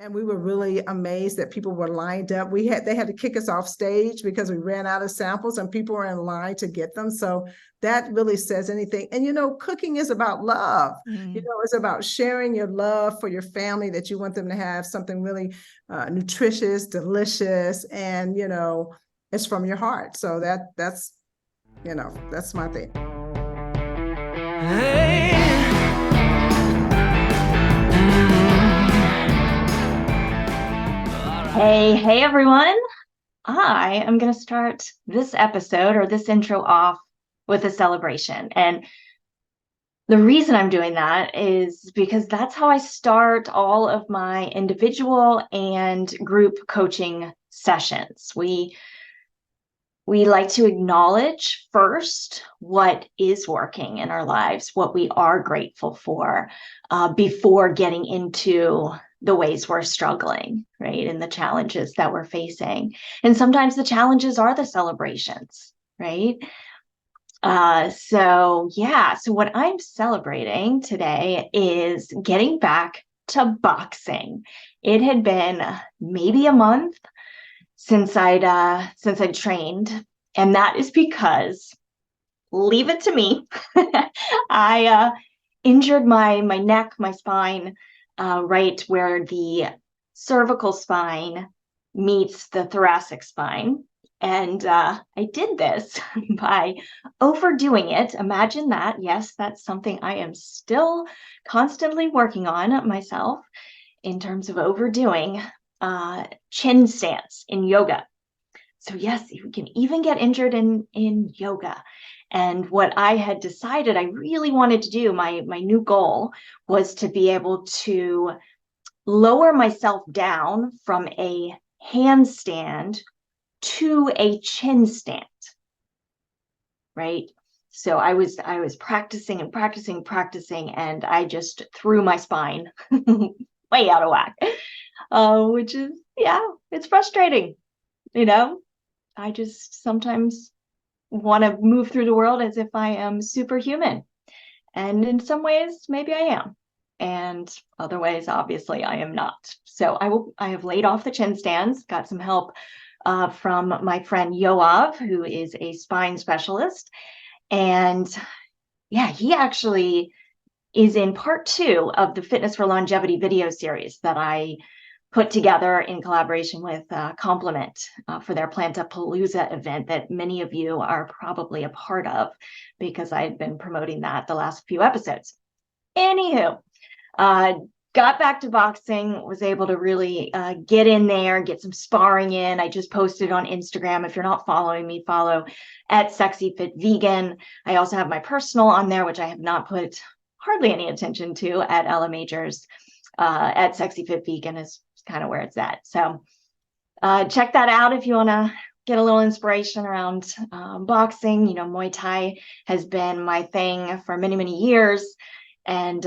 And we were really amazed that people were lined up. They had to kick us off stage because we ran out of samples and people were in line to get them. So that really says anything. And cooking is about love. Mm. It's about sharing your love for your family, that you want them to have something really nutritious, delicious, and it's from your heart. So that's my thing. Hey, everyone. I am going to start this episode or this intro off with a celebration. And the reason I'm doing that is because that's how I start all of my individual and group coaching sessions. We like to acknowledge first what is working in our lives, what we are grateful for, before getting into the ways we're struggling, right? And the challenges that we're facing. And sometimes the challenges are the celebrations, right? So what I'm celebrating today is getting back to boxing. It had been maybe a month since I'd trained, and that is because, leave it to me, I injured my neck, my spine, right where the cervical spine meets the thoracic spine. And I did this by overdoing it. Imagine that. Yes, that's something I am still constantly working on myself in terms of overdoing chin stance in yoga. So yes, you can even get injured in yoga. And what I had decided I really wanted to do, my new goal, was to be able to lower myself down from a handstand to a chin stand, right? So I was practicing and practicing, and I just threw my spine way out of whack, which is, it's frustrating. I just sometimes want to move through the world as if I am superhuman. And in some ways, maybe I am. And other ways, obviously, I am not. So I have laid off the chin stands, got some help from my friend Yoav, who is a spine specialist. And he actually is in part 2 of the Fitness for Longevity video series that I put together in collaboration with Complement for their Plantapalooza event that many of you are probably a part of, because I've been promoting that the last few episodes. Anywho, got back to boxing, was able to really get in there, get some sparring in. I just posted on Instagram. If you're not following me, follow at Sexy Fit Vegan. I also have my personal on there, which I have not put hardly any attention to, at Ella Majors. At Sexy Fit Vegan is kind of where it's at. So check that out if you want to get a little inspiration around boxing. Muay Thai has been my thing for many, many years. And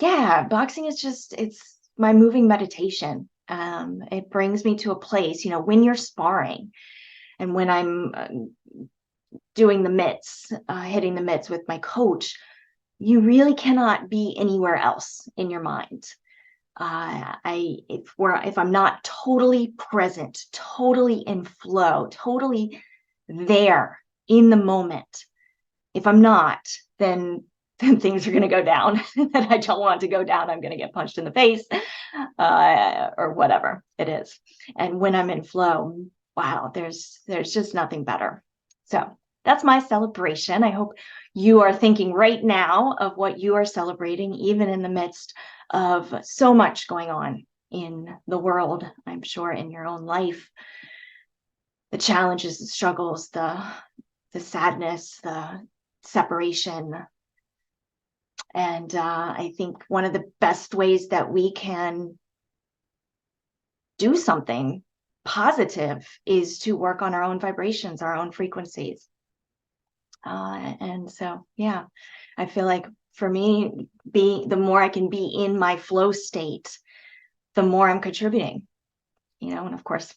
boxing is it's my moving meditation. It brings me to a place, when you're sparring and when I'm doing the mitts, hitting the mitts with my coach, you really cannot be anywhere else in your mind. If I'm not totally present, totally in flow, totally there in the moment, if I'm not, then things are going to go down that I don't want to go down. I'm going to get punched in the face, or whatever it is. And when I'm in flow, wow, there's just nothing better. So that's my celebration. I hope you are thinking right now of what you are celebrating, even in the midst of so much going on in the world. I'm sure in your own life, the challenges, the struggles, the sadness, the separation. And I think one of the best ways that we can do something positive is to work on our own vibrations, our own frequencies. And so, I feel like for me, the more I can be in my flow state, the more I'm contributing, and of course,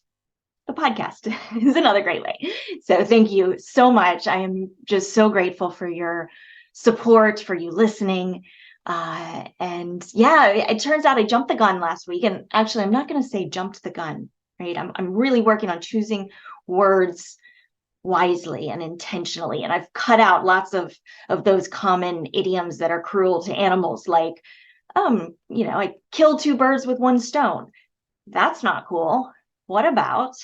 the podcast is another great way. So thank you so much. I am just so grateful for your support, for you listening. And yeah, it turns out I jumped the gun last week. And actually, I'm not going to say jumped the gun, right? I'm really working on choosing words wisely and intentionally. And I've cut out lots of those common idioms that are cruel to animals, like, I kill two birds with one stone. That's not cool. What about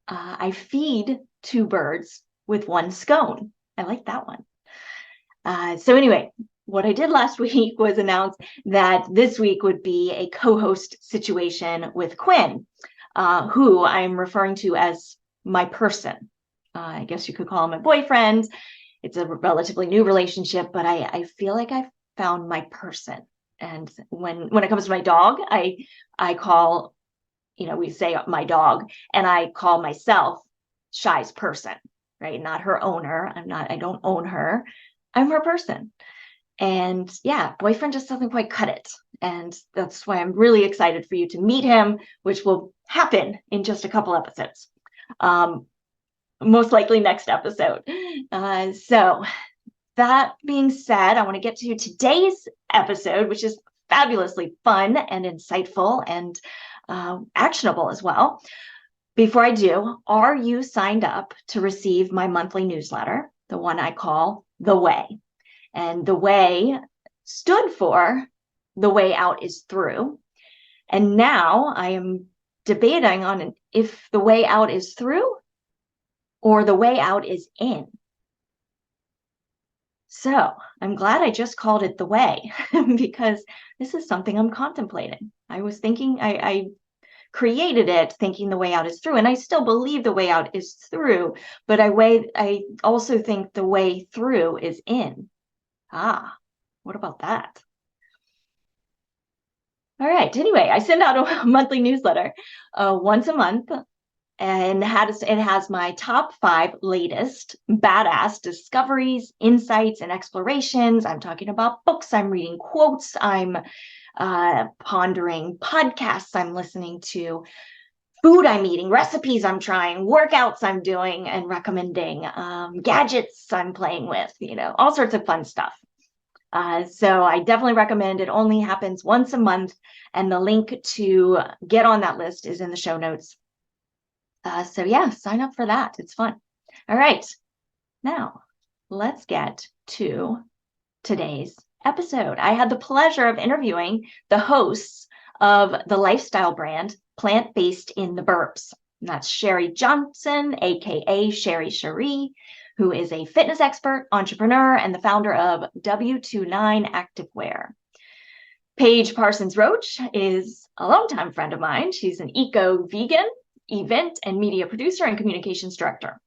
I feed two birds with one scone? I like that one. So anyway, what I did last week was announce that this week would be a co-host situation with Quinn, who I'm referring to as my person. I guess you could call him my boyfriend. It's a relatively new relationship, but I feel like I've found my person. And when it comes to my dog, I call, we say my dog, and I call myself Shy's person, right? Not her owner. I don't own her. I'm her person. And yeah, boyfriend just doesn't quite cut it. And that's why I'm really excited for you to meet him, which will happen in just a couple episodes. Most likely next episode. So that being said, I want to get to today's episode, which is fabulously fun and insightful and actionable as well. Before I do, are you signed up to receive my monthly newsletter, the one I call The Way? And The Way stood for The Way Out is Through. And now I am debating on if the way out is through or the way out is in. So I'm glad I just called it The Way because this is something I'm contemplating. I was thinking, I created it thinking the way out is through, and I still believe the way out is through, but I also think the way through is in. What about that? All right. Anyway, I send out a monthly newsletter once a month, and it has my top 5 latest badass discoveries, insights, and explorations. I'm talking about books I'm reading, quotes I'm pondering, podcasts I'm listening to, food I'm eating, recipes I'm trying, workouts I'm doing and recommending, gadgets I'm playing with, all sorts of fun stuff. So I definitely recommend. It only happens once a month, and the link to get on that list is in the show notes. So yeah, sign up for that. It's fun. All right. Now, let's get to today's episode. I had the pleasure of interviewing the hosts of the lifestyle brand Plant-Based in the Burbs. And that's Sherri Johnson, aka Sherri, who is a fitness expert, entrepreneur, and the founder of W29 Activewear. Paige Parsons-Roache is a longtime friend of mine. She's an eco-vegan, event and media producer and communications director.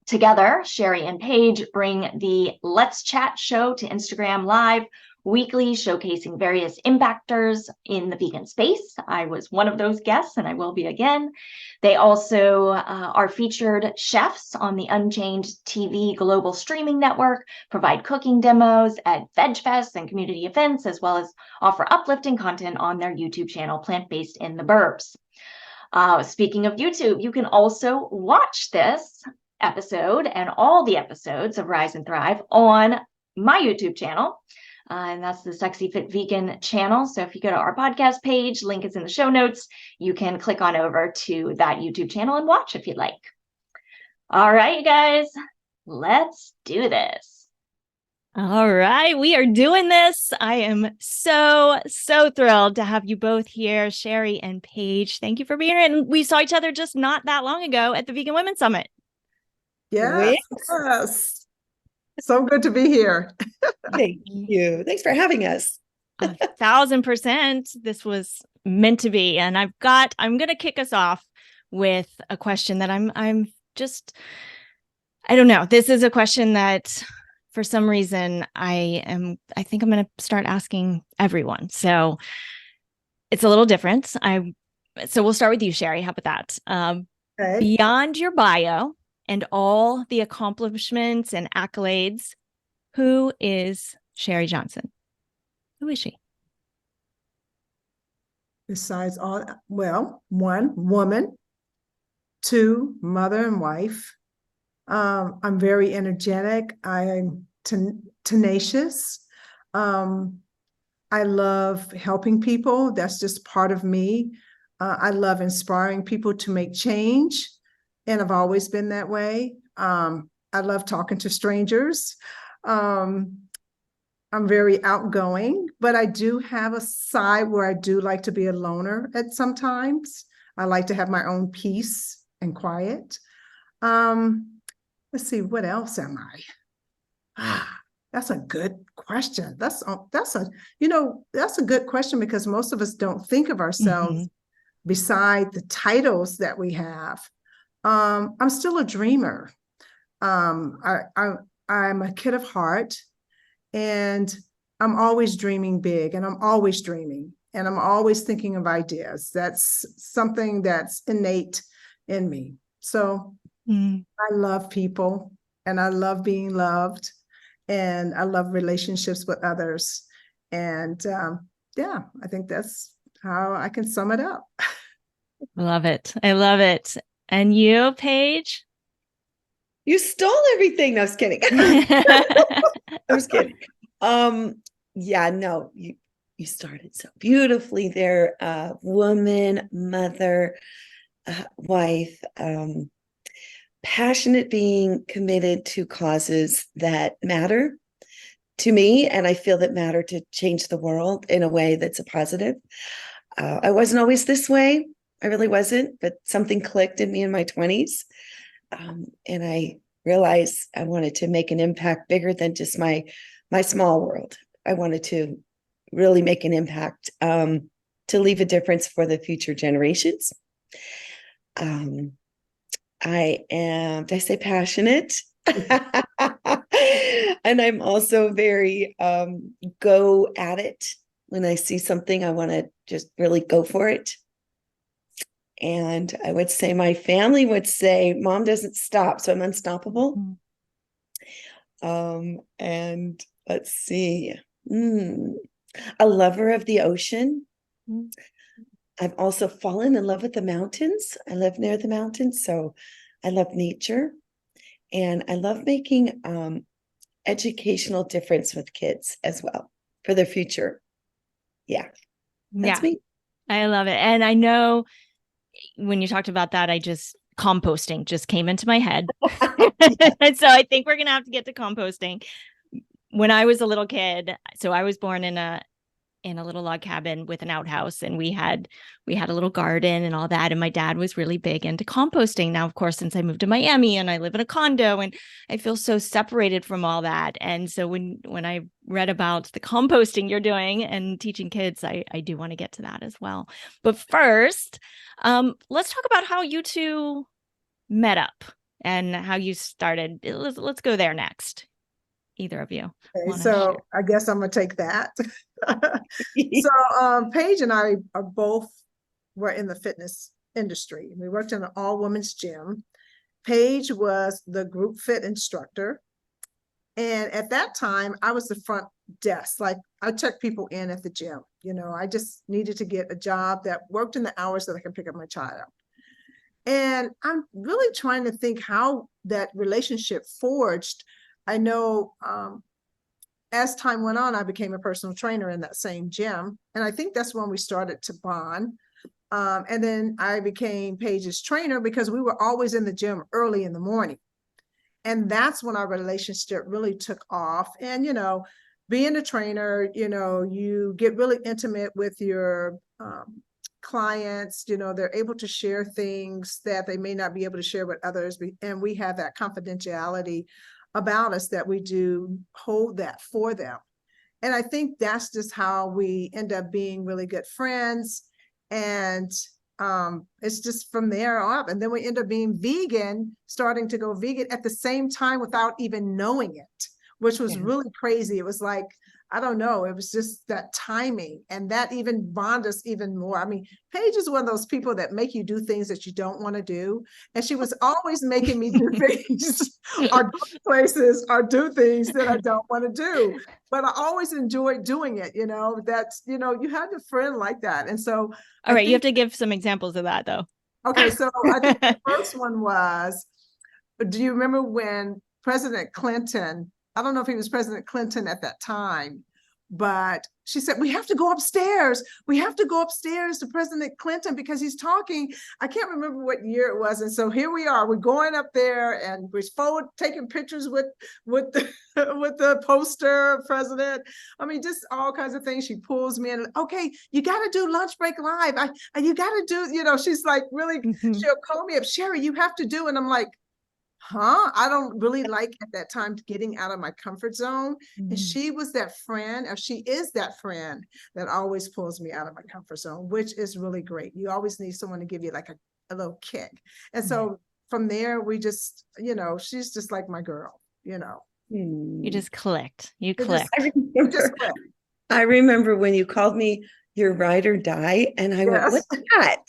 Together, Sherri and Paige bring the Let's Chat show to Instagram Live weekly, showcasing various impactors in the vegan space. I was one of those guests, and I will be again. They also are featured chefs on the Unchained TV global streaming network, provide cooking demos at Veg Fest and community events, as well as offer uplifting content on their YouTube channel, Plant-Based in the Burbs. Speaking of YouTube, you can also watch this episode and all the episodes of Rise and Thrive on my YouTube channel. And that's the Sexy Fit Vegan channel. So if you go to our podcast page, link is in the show notes, you can click on over to that YouTube channel and watch if you'd like. All right, you guys, let's do this. All right, we are doing this. I am so thrilled to have you both here, Sherri and Paige. Thank you for being here. And we saw each other just not that long ago at the Vegan Women's Summit. Yes. So good to be here. Thank you. Thanks for having us. 1,000%. This was meant to be. And I'm going to kick us off with a question that I don't know. This is a question that for some reason I think I'm going to start asking everyone. So it's a little different. So we'll start with you, Sherri. How about that? Okay. Beyond your bio and all the accomplishments and accolades, who is Sherri Johnson? Who is she? Besides all, well, 1, woman, 2, mother and wife. I'm very energetic. I'm tenacious. I love helping people. That's just part of me. I love inspiring people to make change, and I've always been that way. I love talking to strangers. Um, I'm very outgoing, but I do have a side where I do like to be a loner at sometimes. I like to have my own peace and quiet. Let's see, what else am I? That's a good question. That's a good question because most of us don't think of ourselves beside the titles that we have. I'm still a dreamer. I'm a kid of heart, and I'm always dreaming big, and I'm always dreaming, and I'm always thinking of ideas. That's something that's innate in me. So I love people, and I love being loved, and I love relationships with others. And yeah, I think that's how I can sum it up. I love it. I love it. And you, Paige? You stole everything. No, I was kidding. I was kidding. Yeah, no, you started so beautifully there. Woman, mother, wife, passionate, being committed to causes that matter to me, and I feel that matter to change the world in a way that's a positive. I wasn't always this way. I really wasn't, but something clicked in me in my 20s. And I realized I wanted to make an impact bigger than just my small world. I wanted to really make an impact, to leave a difference for the future generations. I am, did I say passionate? And I'm also very go at it. When I see something, I want to just really go for it. And I would say my family would say, Mom doesn't stop, so I'm unstoppable. And let's see, a lover of the ocean. I've also fallen in love with the mountains. I live near the mountains, so I love nature. And I love making educational difference with kids as well for their future. Yeah, that's me. I love it. And I know when you talked about that, composting just came into my head. And so I think we're going to have to get to composting. When I was a little kid, so I was born in a little log cabin with an outhouse, and we had a little garden and all that. And my dad was really big into composting. Now, of course, since I moved to Miami and I live in a condo, and I feel so separated from all that. And so when I read about the composting you're doing and teaching kids, I do want to get to that as well. But first, let's talk about how you two met up and how you started. Let's go there next. Either of you. Okay, so I guess I'm gonna take that. So Paige and I were in the fitness industry. We worked in an all-women's gym. Paige was the group fit instructor. And at that time, I was the front desk. Like, I checked people in at the gym. I just needed to get a job that worked in the hours that I could pick up my child. And I'm really trying to think how that relationship forged. I know as time went on, I became a personal trainer in that same gym. And I think that's when we started to bond. And then I became Paige's trainer because we were always in the gym early in the morning. And that's when our relationship really took off. And, being a trainer, you get really intimate with your clients. They're able to share things that they may not be able to share with others. And we have that confidentiality about us that we do hold that for them. And I think that's just how we end up being really good friends. And it's just from there up. And then we end up being vegan, starting to go vegan at the same time without even knowing it, which was really crazy. It was like, I don't know, it was just that timing, and that even bonded us even more. I mean, Paige is one of those people that make you do things that you don't want to do. And she was always making me do things or go places or do things that I don't want to do. But I always enjoyed doing it, that's, you had a friend like that. And so all right, you have to give some examples of that though. Okay, so I think the first one was, do you remember when President Clinton, I don't know if he was President Clinton at that time, But she said, we have to go upstairs. We have to go upstairs to President Clinton because he's talking. I can't remember what year it was. And so here we are. We're going up there and we're taking pictures with the, with the poster president. I mean, just all kinds of things. She pulls me in. Okay, you got to do lunch break live. You got to do, she's like really, she'll call me up. Sherri, you have to do. And I'm like, I don't really like at that time getting out of my comfort zone. And she was that friend, or she is that friend that always pulls me out of my comfort zone, which is really great. You always need someone to give you like a little kick. And so from there, we just, she's just like my girl, You just clicked. You It just- clicked. I remember when you called me your ride or die, and I went, Yes. what's that?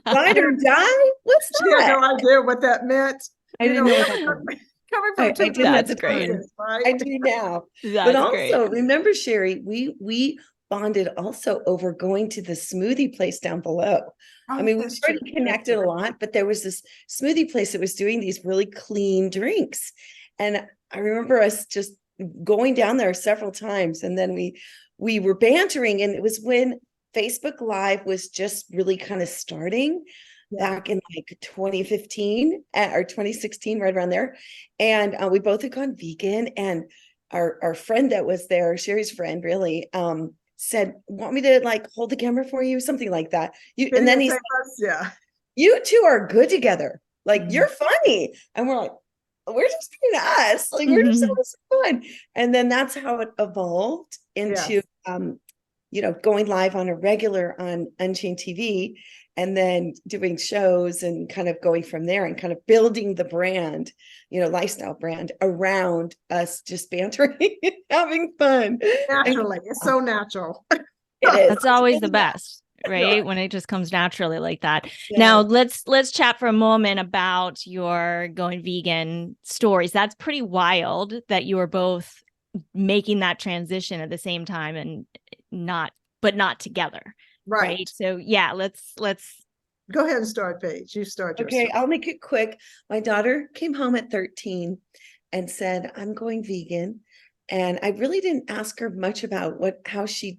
Ride or die? What's She had that? no idea what that meant. I didn't know what that coming meant. from I two did at the That's great. time. right? I do now. That's But also, great. remember, Sherri, we bonded also over going to the smoothie place down below. I mean, we That's already true. connected a lot, but there was this smoothie place that was doing these really clean drinks. And I remember us just going down there several times. And then we were bantering, and it was when Facebook Live was just really kind of starting back in like 2015 or 2016, right around there. And we both had gone vegan, and our friend that was there, Sherri's friend, really, said, want me to like hold the camera for you? Something like that. And then he said, you two are good together. Like, you're funny. And we're like, we're just being us. Like, we're just having some fun. And then that's how it evolved into, going live on a regular on Unchained TV, and then doing shows and kind of going from there and kind of building the brand, lifestyle brand around us just bantering, having fun. Naturally. It's so natural. It is. That's always the best, right? When it just comes naturally like that. Yeah. Now let's chat for a moment about your going vegan stories. That's pretty wild that you were both making that transition at the same time and not together. Right. So yeah, let's go ahead and start, Paige. You start. Okay, I'll make it quick. My daughter came home at 13 and said, I'm going vegan. And I really didn't ask her much about how she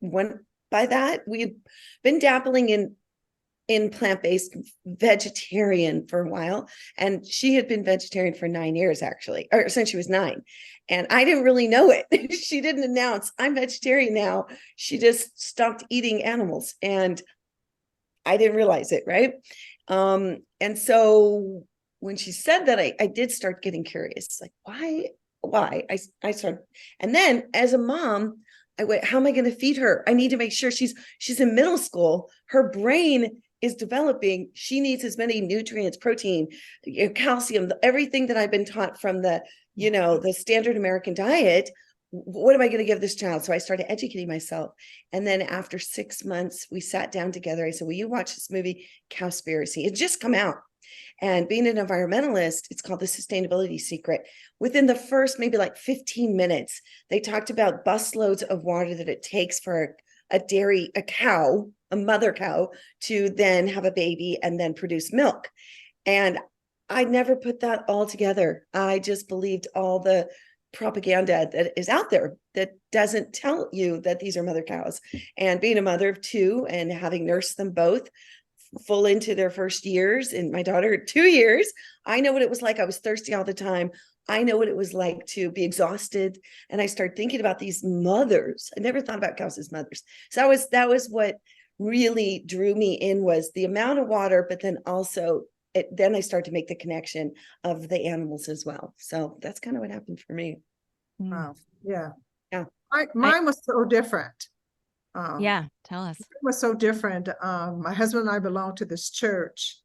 went by that. We had been dabbling in plant-based vegetarian for a while. And she had been vegetarian for 9 years, actually, or since she was 9. And I didn't really know it. She didn't announce, I'm vegetarian now. She just stopped eating animals. And I didn't realize it, right? And so when she said that, I did start getting curious, like, why? I started, and then as a mom, I went, how am I going to feed her? I need to make sure she's in middle school. Her brain is developing. She needs as many nutrients, protein, calcium, everything that I've been taught from the standard American diet. What am I going to give this child? So I started educating myself. And then after 6 months, we sat down together. I said, will you watch this movie, Cowspiracy? It's just come out. And being an environmentalist, it's called The Sustainability Secret. Within the first maybe like 15 minutes, they talked about busloads of water that it takes for a cow, a mother cow, to then have a baby and then produce milk. And I never put that all together. I just believed all the propaganda that is out there that doesn't tell you that these are mother cows. And being a mother of 2 and having nursed them both full into their first years, and my daughter 2 years, I know what it was like. I was thirsty all the time. I know what it was like to be exhausted. And I started thinking about these mothers. I never thought about cows as mothers. So that was what really drew me in, was the amount of water, but then also then I started to make the connection of the animals as well. So that's kind of what happened for me. Wow. Yeah. Yeah. Mine was so different. yeah, tell us. It was so different. My husband and I belonged to this church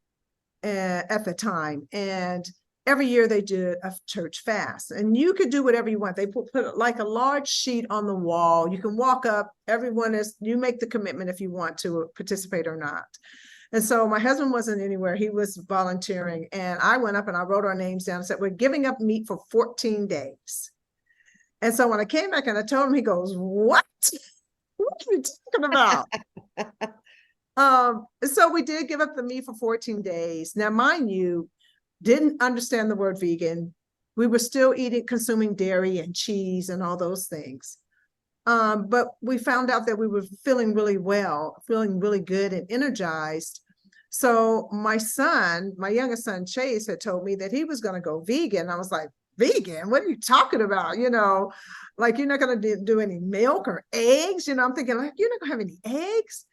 at the time, and every year they did a church fast, and you could do whatever you want. They put like a large sheet on the wall. You can walk up. You make the commitment if you want to participate or not. And so my husband wasn't anywhere. He was volunteering. And I went up and I wrote our names down and said, we're giving up meat for 14 days. And so when I came back and I told him, he goes, what? What are you talking about? So we did give up the meat for 14 days. Now, mind you, didn't understand the word vegan. We were still consuming dairy and cheese and all those things. But we found out that we were feeling really well, feeling really good and energized. So my youngest son, Chase, had told me that he was going to go vegan. I was like, vegan? What are you talking about? Like, you're not going to do any milk or eggs. I'm thinking, like, you're not going to have any eggs.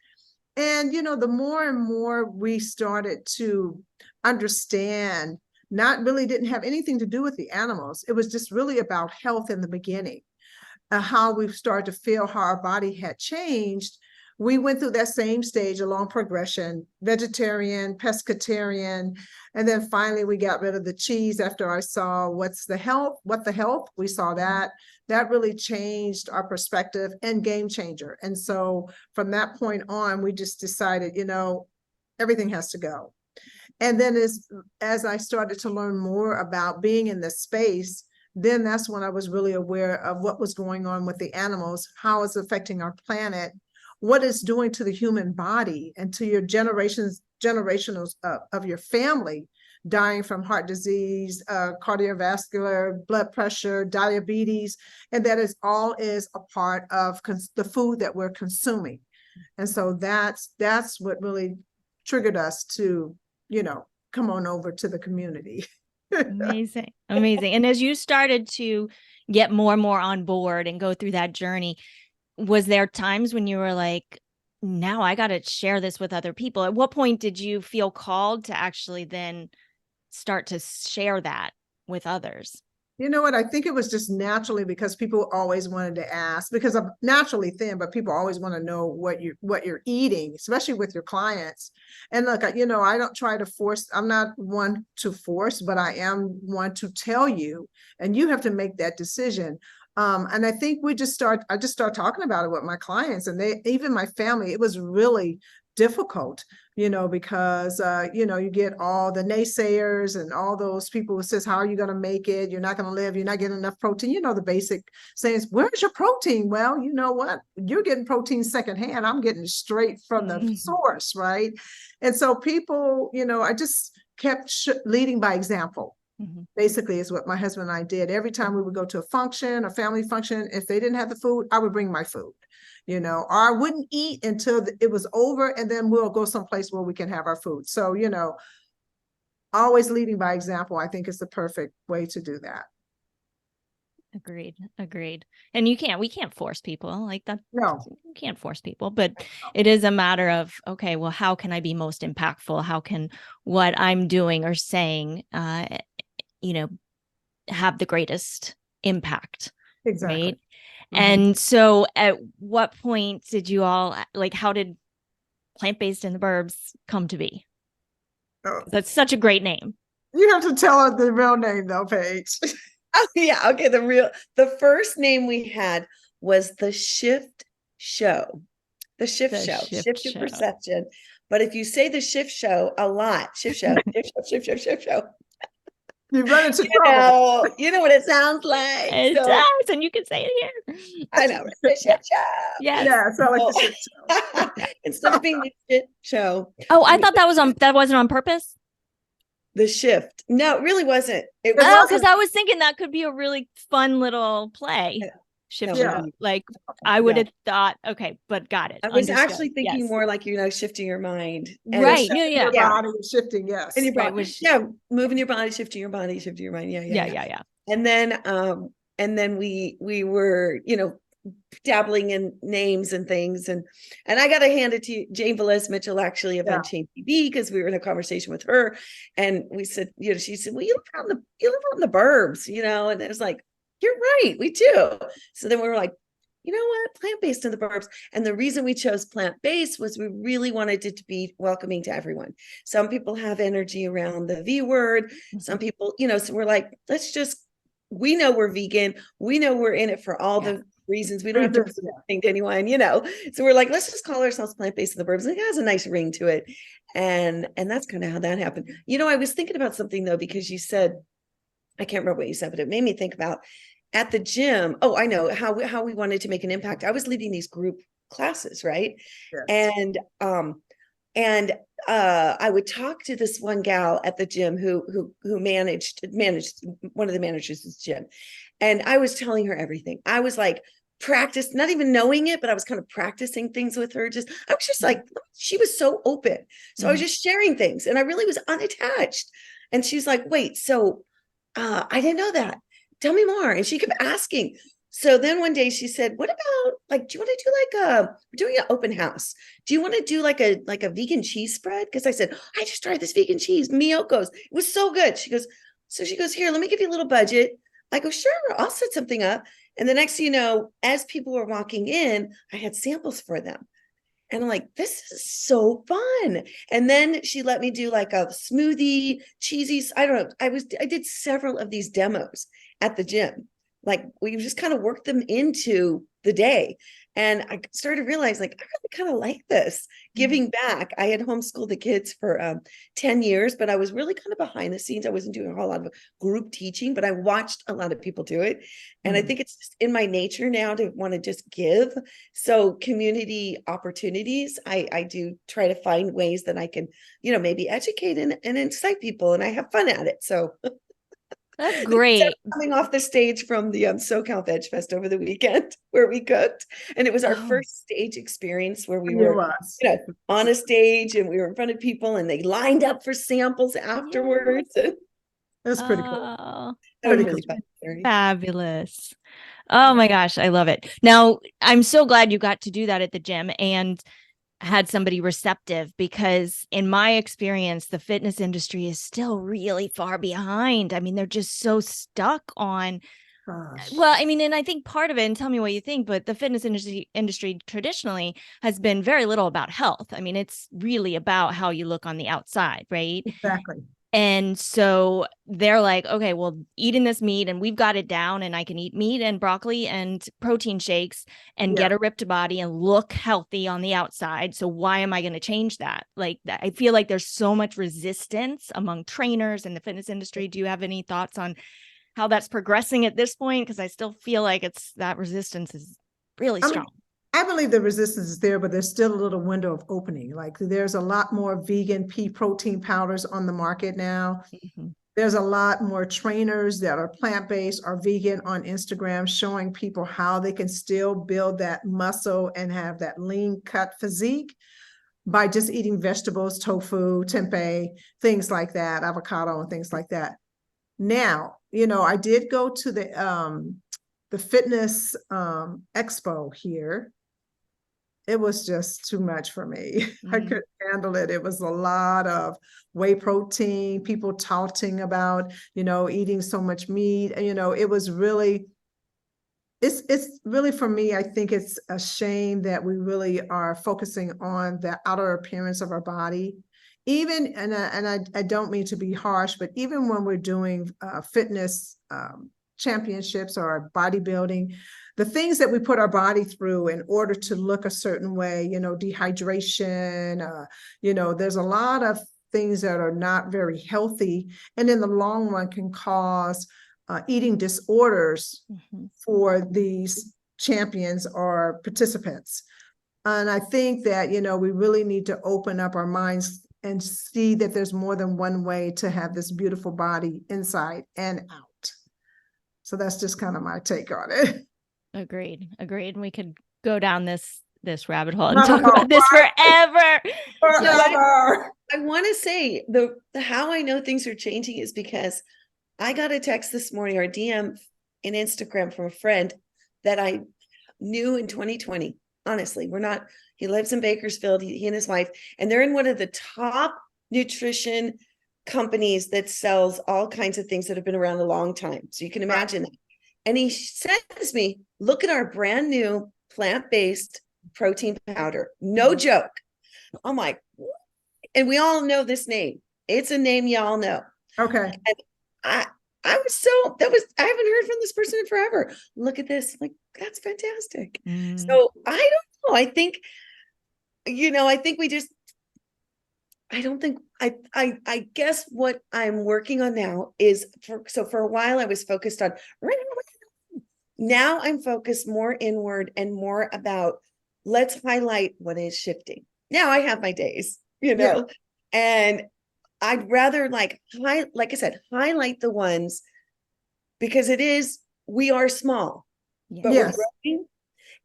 And, the more and more we started to understand, didn't have anything to do with the animals. It was just really about health in the beginning, how we started to feel how our body had changed. We went through that same stage along progression, vegetarian, pescatarian, and then finally we got rid of the cheese after I saw What the Health. We saw that. That really changed our perspective and game changer. And so from that point on, we just decided, everything has to go. And then as I started to learn more about being in this space, then that's when I was really aware of what was going on with the animals, how it's affecting our planet, what it's doing to the human body and to your generations of your family, dying from heart disease, cardiovascular, blood pressure, diabetes, and that is a part of the food that we're consuming. And so that's what really triggered us to, come on over to the community. Amazing. And as you started to get more and more on board and go through that journey, was there times when you were like, now I got to share this with other people? At what point did you feel called to actually then start to share that with others? You know what? I think it was just naturally because people always wanted to ask, because I'm naturally thin, but people always want to know what you're eating, especially with your clients. And look, I don't try to force. I'm not one to force, but I am one to tell you, and you have to make that decision. And I think I just start talking about it with my clients, and even my family. It was really difficult, because, you get all the naysayers and all those people who says, how are you going to make it? You're not going to live. You're not getting enough protein. The basic sayings, where's your protein? Well, you know what? You're getting protein secondhand. I'm getting it straight from the source, right? And so people, I just kept leading by example. Basically is what my husband and I did. Every time we would go to a function, a family function, if they didn't have the food, I would bring my food, or I wouldn't eat until it was over, and then we'll go someplace where we can have our food. So, always leading by example, I think is the perfect way to do that. Agreed. And we can't force people like that. No, you can't force people, but it is a matter of, okay, well, how can I be most impactful? How can what I'm doing or saying, have the greatest impact? exactly. Right. And so at what point did you all, how did Plant-Based in the Burbs come to be? Oh. That's such a great name. You have to tell us the real name though, Paige. Oh yeah, okay. The first name we had was The Shift Show. The Shift Show. Shift your perception. But if you say The Shift Show a lot, Shift Show, Shift Show. You run into trouble. You know what it sounds like. It does, and you can say it here. I know. The Shift Show. Yes. Yeah, it sounds like The Shift Show. Instead of being The Shit Show. Oh, I thought that wasn't on purpose. The Shift. No, it really wasn't. It was because I was thinking that could be a really fun little play. Shift Yeah. show. Like I would have thought, okay, but got it. I was Understood. actually thinking Yes. more like, shifting your mind. Right. Yeah. Your body is shifting, yes. And your body, Right, moving your body, shifting your mind. Yeah. And then we were, dabbling in names and things. And I got to hand it to Jane Velez Mitchell, actually, of Unchained TV, because we were in a conversation with her. And we said, she said, well, you live out in the burbs, and it was like, you're right, we do. So then we were like, you know what, plant-based in the burbs. And the reason we chose plant-based was we really wanted it to be welcoming to everyone. Some people have energy around the V word. Some people, so we're like, we know we're vegan. We know we're in it for all the reasons. We don't have to prove anything to anyone, So we're like, let's just call ourselves plant-based in the burbs. And it has a nice ring to it. And that's kind of how that happened. I was thinking about something though, because you said, I can't remember what you said, but it made me think about at the gym. Oh, I know how we wanted to make an impact. I was leading these group classes, right? Yes. And I would talk to this one gal at the gym who managed one of the managers of the gym. And I was telling her everything. I was like, practice, not even knowing it, but I was kind of practicing things with her. I was just like, she was so open. So I was just sharing things and I really was unattached. And she's like, wait, so I didn't know that. Tell me more. And she kept asking. So then one day she said, what about like, do you want to do like we're doing an open house. Do you want to do like a vegan cheese spread? Because I said, I just tried this vegan cheese, Miyoko's. It was so good. She goes, here, let me give you a little budget. I go, sure, I'll set something up. And the next thing you know, as people were walking in, I had samples for them. And I'm like, this is so fun. And then she let me do like a smoothie, cheesy. I don't know. I did several of these demos at the gym. Like we just kind of worked them into the day. And I started to realize like, I really kind of like this giving back. I had homeschooled the kids for 10 years, but I was really kind of behind the scenes. I wasn't doing a whole lot of group teaching, but I watched a lot of people do it. And I think it's just in my nature now to want to just give. So community opportunities, I do try to find ways that I can, maybe educate and incite people, and I have fun at it. So That's great. Coming off the stage from the SoCal Veg Fest over the weekend where we cooked, and it was our first stage experience where we were on a stage and we were in front of people and they lined up for samples afterwards. Yeah. That's pretty cool. That was really fun. Fabulous. Oh my gosh, I love it. Now, I'm so glad you got to do that at the gym and had somebody receptive, because in my experience, the fitness industry is still really far behind. I mean, they're just so stuck on, well, I mean, and I think part of it, and tell me what you think, but the fitness industry traditionally has been very little about health. I mean, it's really about how you look on the outside, right? Exactly. And so they're like, okay, well, eating this meat and we've got it down, and I can eat meat and broccoli and protein shakes and get a ripped body and look healthy on the outside. So why am I going to change that? Like, I feel like there's so much resistance among trainers in the fitness industry. Do you have any thoughts on how that's progressing at this point? Because I still feel like that resistance is really strong. I believe the resistance is there, but there's still a little window of opening. Like there's a lot more vegan pea protein powders on the market now. There's a lot more trainers that are plant-based or vegan on Instagram showing people how they can still build that muscle and have that lean cut physique by just eating vegetables, tofu, tempeh, things like that, avocado and things like that. Now, I did go to the fitness expo here. It was just too much for me. I couldn't handle it. It was a lot of whey protein, people talking about, eating so much meat. It was really, it's really, for me, I think it's a shame that we really are focusing on the outer appearance of our body. Even, and I don't mean to be harsh, but even when we're doing fitness championships or bodybuilding, the things that we put our body through in order to look a certain way, dehydration, there's a lot of things that are not very healthy, and in the long run can cause eating disorders for these champions or participants. And I think that, we really need to open up our minds and see that there's more than one way to have this beautiful body inside and out. So that's just kind of my take on it. Agreed. We could go down this rabbit hole and talk about this forever. I want to say how I know things are changing is because I got a text this morning or a DM in Instagram from a friend that I knew in 2020. Honestly, he lives in Bakersfield, he and his wife, and they're in one of the top nutrition companies that sells all kinds of things that have been around a long time. So you can imagine that. And he sends me, look at our brand new plant-based protein powder. No joke. I'm like, what? And we all know this name. It's a name y'all know. Okay. And I haven't heard from this person in forever. Look at this. Like, that's fantastic. So I don't know. I think I guess what I'm working on now is for a while I was focused on, now I'm focused more inward and more about let's highlight what is shifting. Now I have my days, and I'd rather like I said, highlight the ones because we are small, but we're growing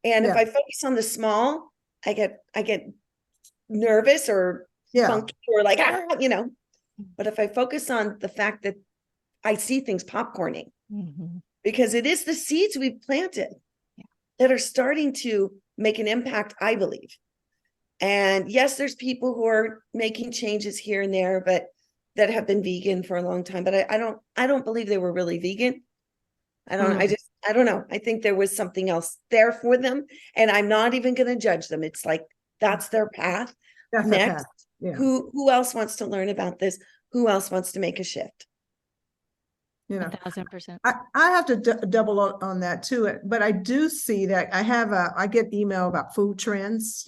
And if Yeah. I focus on the small, I get nervous or Yeah. funky or like, but if I focus on the fact that I see things popcorning, because it is the seeds we've planted that are starting to make an impact, I believe. And yes, there's people who are making changes here and there, but that have been vegan for a long time. But I don't believe they were really vegan. I don't know. I think there was something else there for them. And I'm not even going to judge them. It's like, that's their path. That's their Next, path. Yeah. who else wants to learn about this? Who else wants to make a shift? You know, 1,000%. I have to double on that too, but I do see that I get email about food trends,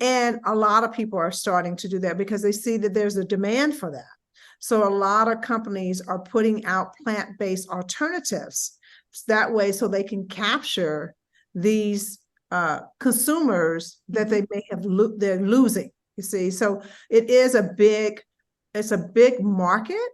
and a lot of people are starting to do that because they see that there's a demand for that. So a lot of companies are putting out plant-based alternatives that way, so they can capture these consumers that they may have they're losing. You see, so it's a big market.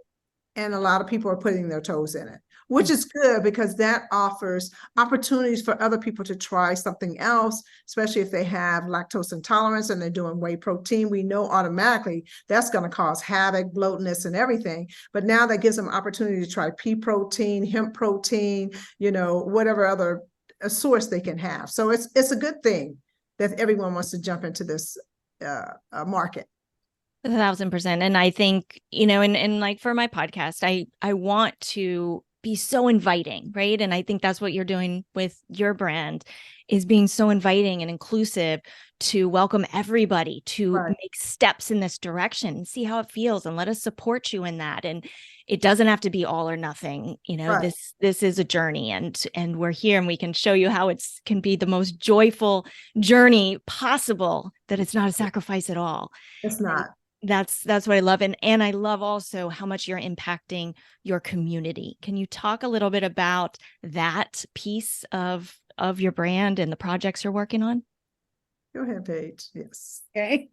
And a lot of people are putting their toes in it, which is good because that offers opportunities for other people to try something else, especially if they have lactose intolerance and they're doing whey protein. We know automatically that's going to cause havoc, bloatness, and everything. But now that gives them opportunity to try pea protein, hemp protein, whatever other source they can have. So it's a good thing that everyone wants to jump into this market. 1,000%. And I think, and like for my podcast, I want to be so inviting, right? And I think that's what you're doing with your brand, is being so inviting and inclusive to welcome everybody to make steps in this direction and see how it feels, and let us support you in that. And it doesn't have to be all or nothing. This is a journey, and we're here, and we can show you how it can be the most joyful journey possible, that it's not a sacrifice at all. It's not. That's what I love. And I love also how much you're impacting your community. Can you talk a little bit about that piece of your brand and the projects you're working on? Go ahead, Paige. Yes. Okay.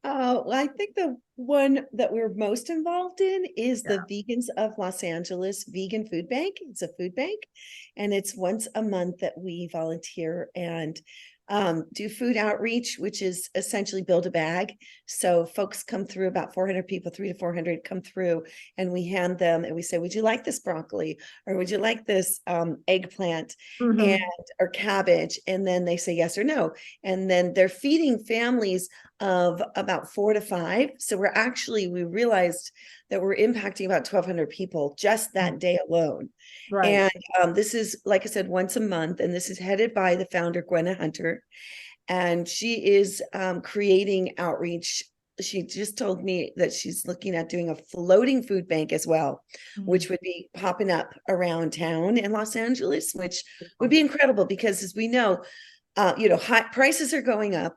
Well, I think the one that we're most involved in is the Vegans of Los Angeles Vegan Food Bank. It's a food bank, and it's once a month that we volunteer and do food outreach, which is essentially build a bag. So folks come through, about 400 people, 300 to 400 come through, and we hand them and we say, would you like this broccoli? Or would you like this eggplant or cabbage? And then they say yes or no. And then they're feeding families of about 4 to 5. So we realized that we're impacting about 1,200 people just that day alone. Right. And this is, like I said, once a month, and this is headed by the founder, Gwenna Hunter, and she is creating outreach. She just told me that she's looking at doing a floating food bank as well, which would be popping up around town in Los Angeles, which would be incredible because, as we know, high prices are going up.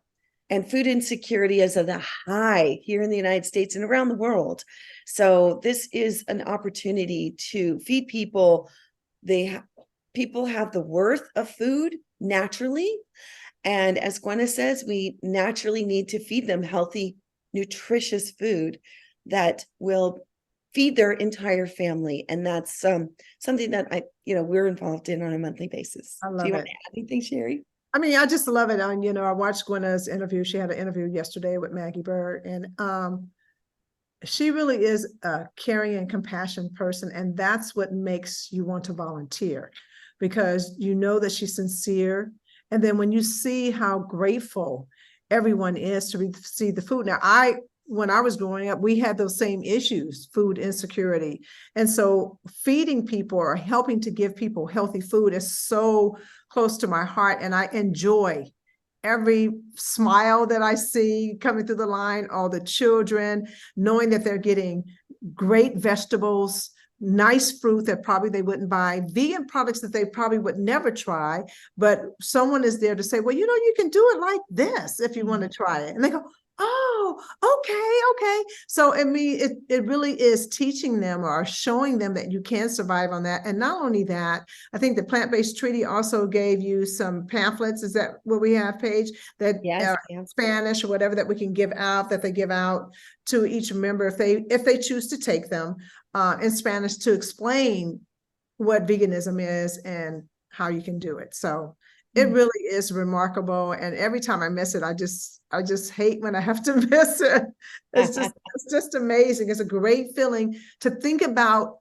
And food insecurity is at a high here in the United States and around the world. So this is an opportunity to feed people. People have the worth of food naturally. And as Gwenna says, we naturally need to feed them healthy, nutritious food that will feed their entire family. And that's something that we're involved in on a monthly basis. I love Do you it. want to add anything, Sherri? I mean, I just love it. I watched Gwenna's interview. She had an interview yesterday with Maggie Bird, and she really is a caring and compassionate person. And that's what makes you want to volunteer, because you know that she's sincere. And then when you see how grateful everyone is to receive the food. Now, when I was growing up, we had those same issues, food insecurity. And so feeding people or helping to give people healthy food is so close to my heart. And I enjoy every smile that I see coming through the line, all the children, knowing that they're getting great vegetables, nice fruit that probably they wouldn't buy, vegan products that they probably would never try, but someone is there to say, well, you can do it like this if you want to try it. And they go, oh, okay. So it really is teaching them or showing them that you can survive on that. And not only that, I think the plant-based treaty also gave you some pamphlets. Is that what we have, Paige? That Spanish or whatever that we can give out, that they give out to each member if they choose to take them in Spanish, to explain what veganism is and how you can do it. So It really is remarkable. And every time I miss it, I just hate when I have to miss it. It's just amazing. It's a great feeling to think about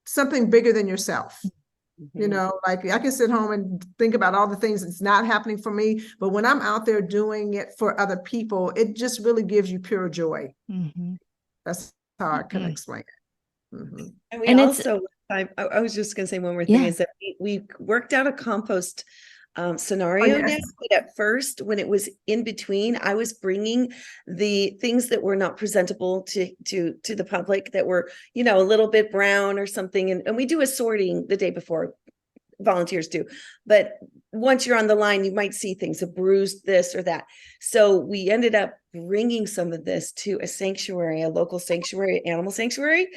something bigger than yourself. You know, like I can sit home and think about all the things that's not happening for me, but when I'm out there doing it for other people, it just really gives you pure joy. That's how I can explain it. And we And also, I was just going to say one more thing is that we worked out a compost scenario now. But at first, when it was in between, I was bringing the things that were not presentable to the public, that were, you know, a little bit brown or something. And we do a sorting the day before, volunteers do. But once you're on the line, you might see things, a bruised this or that. So we ended up bringing some of this to a sanctuary, a local sanctuary, animal sanctuary,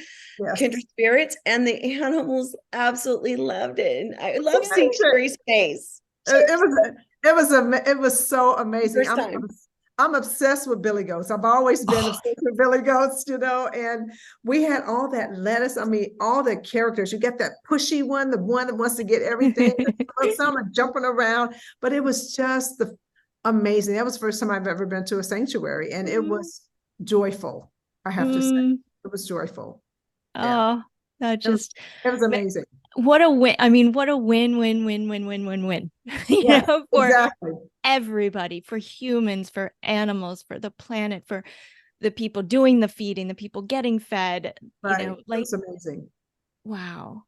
Kindred Spirits, and the animals absolutely loved it. And I love seeing Sherri's face. It was so amazing. First time. I'm obsessed with billy goats. I've always been obsessed with billy goats, you know, and we had all that lettuce. I mean, all the characters. You get that pushy one, the one that wants to get everything. Some are jumping around, but it was just amazing. That was the first time I've ever been to a sanctuary, and it was joyful. I have to say, it was joyful. Oh, that just it was amazing. What a win. I mean, what a win. You know, for everybody, for humans, for animals, for the planet, for the people doing the feeding, the people getting fed. You know, like it's amazing. Wow.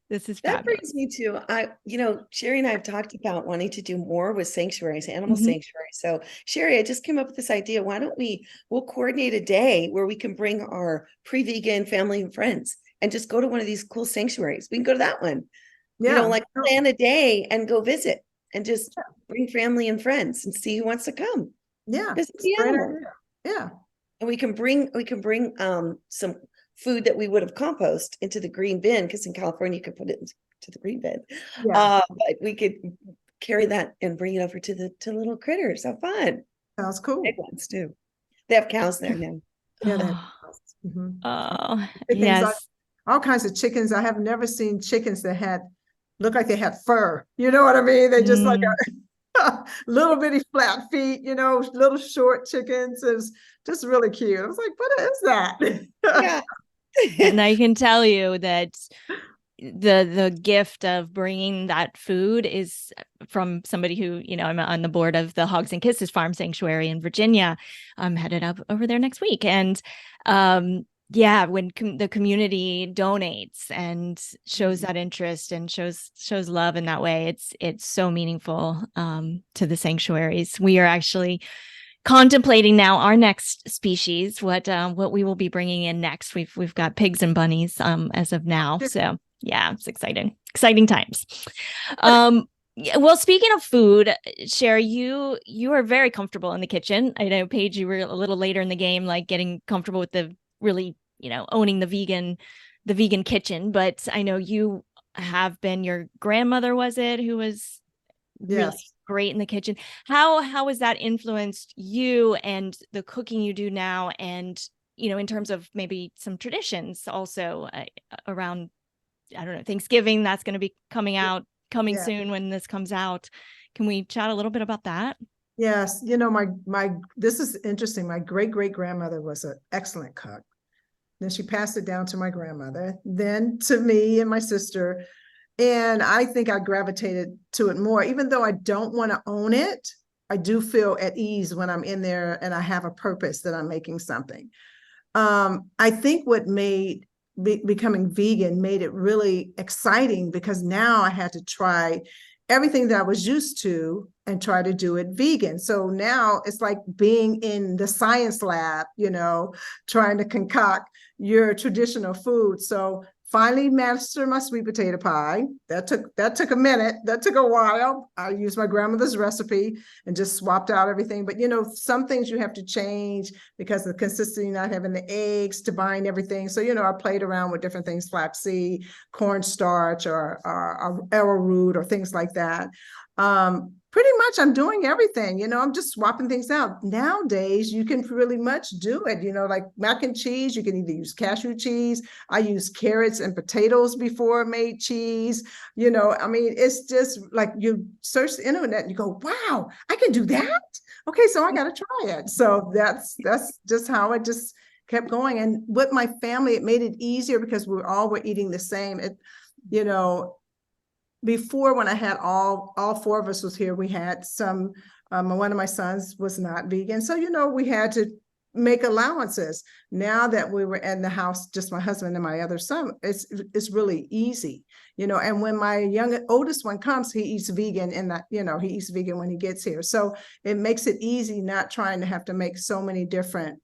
This is that fabulous. brings me to you know, Sherri and I have talked about wanting to do more with sanctuaries, animal sanctuaries. So Sherri, I just came up with this idea. Why don't we'll coordinate a day where we can bring our pre-vegan family and friends and just go to one of these cool sanctuaries. We can go to that one. You know, like plan a day and go visit and just bring family and friends and see who wants to come. Yeah. It's the animal. Yeah. And we can bring some food that we would have compost into the green bin, because in California you could put it into the green bin. But we could carry that and bring it over to the little critters. How fun. Sounds cool. Big ones too. They have cows there now. Yeah, they have cows. Oh, yes. All kinds of chickens. I have never seen chickens that looked like they had fur. You know what I mean? They just like a little bitty flat feet, you know, little short chickens. It was just really cute. I was like, what is that? Yeah. And I can tell you that the gift of bringing that food is from somebody who, you know, I'm on the board of the Hogs and Kisses Farm Sanctuary in Virginia. I'm headed up over there next week. And yeah, when the community donates and shows that interest and shows love in that way, it's so meaningful to the sanctuaries. We are actually contemplating now our next species, what we will be bringing in next. We've got pigs and bunnies as of now. So yeah, it's exciting times. Well, speaking of food, Sherri, you are very comfortable in the kitchen. I know, Paige, you were a little later in the game, like getting comfortable with the really, you know, owning the vegan kitchen. But I know you have been, your grandmother, was it, who was really great in the kitchen. How has that influenced you and the cooking you do now? And, you know, in terms of maybe some traditions also around, I don't know, Thanksgiving, that's going to be coming soon when this comes out. Can we chat a little bit about that? Yes. You know, this is interesting. My great-great-grandmother was an excellent cook. Then she passed it down to my grandmother, then to me and my sister. And I think I gravitated to it more, even though I don't want to own it. I do feel at ease when I'm in there and I have a purpose that I'm making something. I think what made becoming vegan made it really exciting, because now I had to try everything that I was used to and try to do it vegan. So now it's like being in the science lab, you know, trying to concoct your traditional food. So finally mastered my sweet potato pie. That took a minute. That took a while. I used my grandmother's recipe and just swapped out everything. But, you know, some things you have to change because of the consistency, not having the eggs to bind everything. So, you know, I played around with different things, flaxseed, cornstarch, or arrowroot, or things like that. Pretty much I'm doing everything, I'm just swapping things out. Nowadays, you can pretty much do it, like mac and cheese, you can either use cashew cheese. I use carrots and potatoes before I made cheese. It's just like you search the internet and you go, wow, I can do that. Okay, so I got to try it. So that's just how I just kept going. And with my family, it made it easier because we all were eating the same. Before, when I had all four of us was here, we had some, one of my sons was not vegan. So, we had to make allowances. Now that we were in the house, just my husband and my other son, it's really easy, and when my oldest one comes, he eats vegan, and that, he eats vegan when he gets here. So it makes it easy, not trying to have to make so many different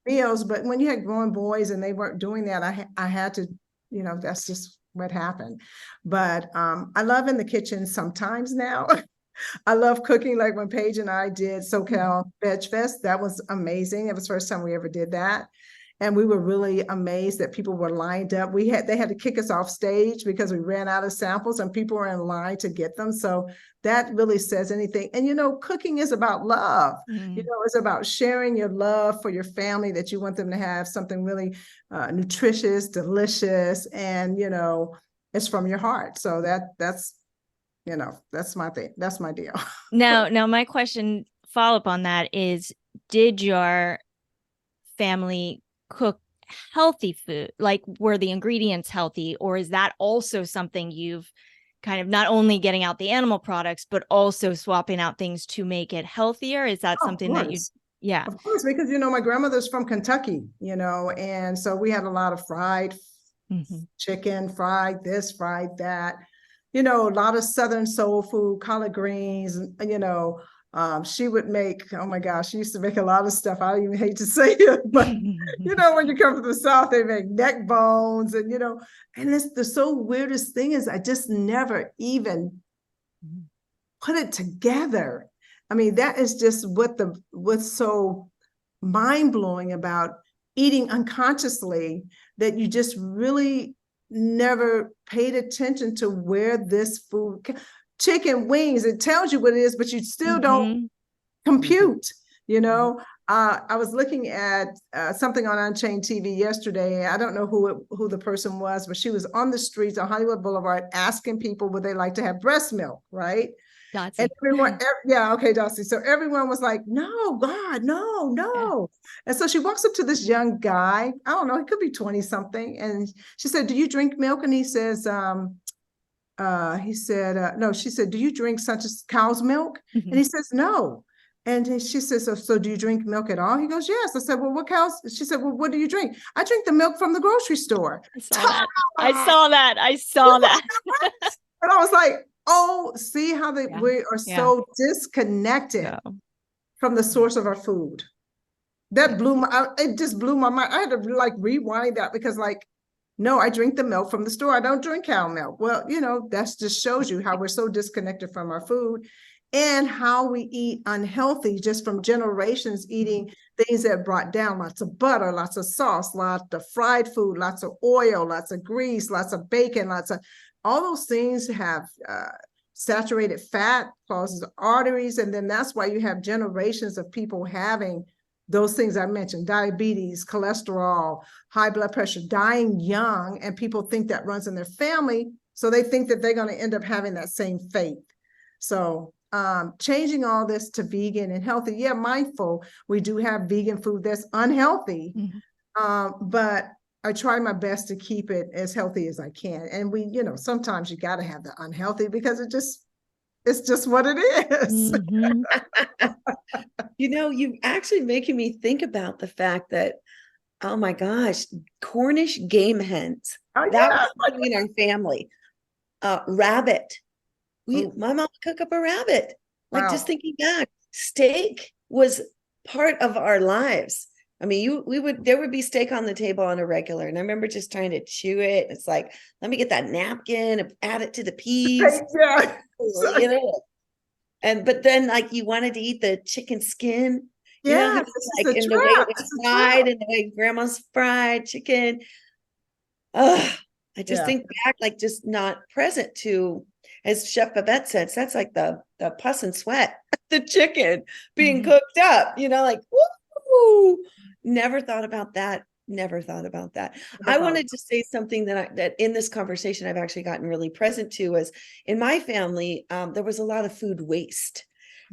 meals. But when you had growing boys and they weren't doing that, I had to, that's just what happened. But I love in the kitchen sometimes now. I love cooking, like when Paige and I did SoCal Veg Fest. That was amazing. It was the first time we ever did that. And we were really amazed that people were lined up. They had to kick us off stage because we ran out of samples and people were in line to get them. So that really says anything. And, cooking is about love. It's about sharing your love for your family, that you want them to have something really nutritious, delicious, and, it's from your heart. So that's my thing. That's my deal. Now my question follow up on that is, did your family cook healthy food? Like, were the ingredients healthy, or is that also something you've kind of not only getting out the animal products, but also swapping out things to make it healthier? Is that something that yeah. Of course, because, my grandmother's from Kentucky, and so we had a lot of fried chicken, fried this, fried that, a lot of Southern soul food, collard greens, she would make, oh my gosh, she used to make a lot of stuff. I don't even hate to say it, but when you come to the South, they make neck bones and, and it's the so weirdest thing is I just never even put it together. I mean, that is just what's so mind-blowing about eating unconsciously, that you just really never paid attention to where this food, chicken wings, it tells you what it is, but you still don't compute, I was looking at something on Unchained TV yesterday. I don't know who the person was, but she was on the streets on Hollywood Boulevard asking people would they like to have breast milk, right? Dotsie. And everyone, Dotsie. So everyone was like, no, God, no. Yeah. And so she walks up to this young guy. I don't know, he could be 20 something. And she said, do you drink milk? And he says, no, she said, do you drink such as cow's milk? And he says, no. And she says, so do you drink milk at all? He goes, yes. I said, well, what cows? She said, well, what do you drink? I drink the milk from the grocery store. I saw that. And I was like, oh, see how we are so disconnected from the source of our food. That it just blew my mind. I had to rewind that because no, I drink the milk from the store. I don't drink cow milk. Well, that just shows you how we're so disconnected from our food and how we eat unhealthy just from generations eating things that brought down lots of butter, lots of sauce, lots of fried food, lots of oil, lots of grease, lots of bacon, all those things have saturated fat, causes arteries. And then that's why you have generations of people having those things I mentioned, diabetes, cholesterol, high blood pressure, dying young. And people think that runs in their family. So they think that they're going to end up having that same fate. So changing all this to vegan and healthy. Yeah, mindful. We do have vegan food that's unhealthy, but I try my best to keep it as healthy as I can. And we, sometimes you got to have the unhealthy because it's just what it is. You're actually making me think about the fact that, oh my gosh, Cornish game hens. That was in our family. Rabbit. My mom would cook up a rabbit. Wow. Just thinking back, steak was part of our lives. I mean, there would be steak on the table on a regular. And I remember just trying to chew it. It's like, let me get that napkin and add it to the peas. Yeah. But then you wanted to eat the chicken skin. Yeah. In the way it was fried and the way grandma's fried chicken. I just think back, just not present to as Chef Babette says, that's like the pus and sweat, the chicken being Mhm. cooked up, like, woo, never thought about that. Never thought about that. I wanted to say something that in this conversation I've actually gotten really present to was in my family, there was a lot of food waste.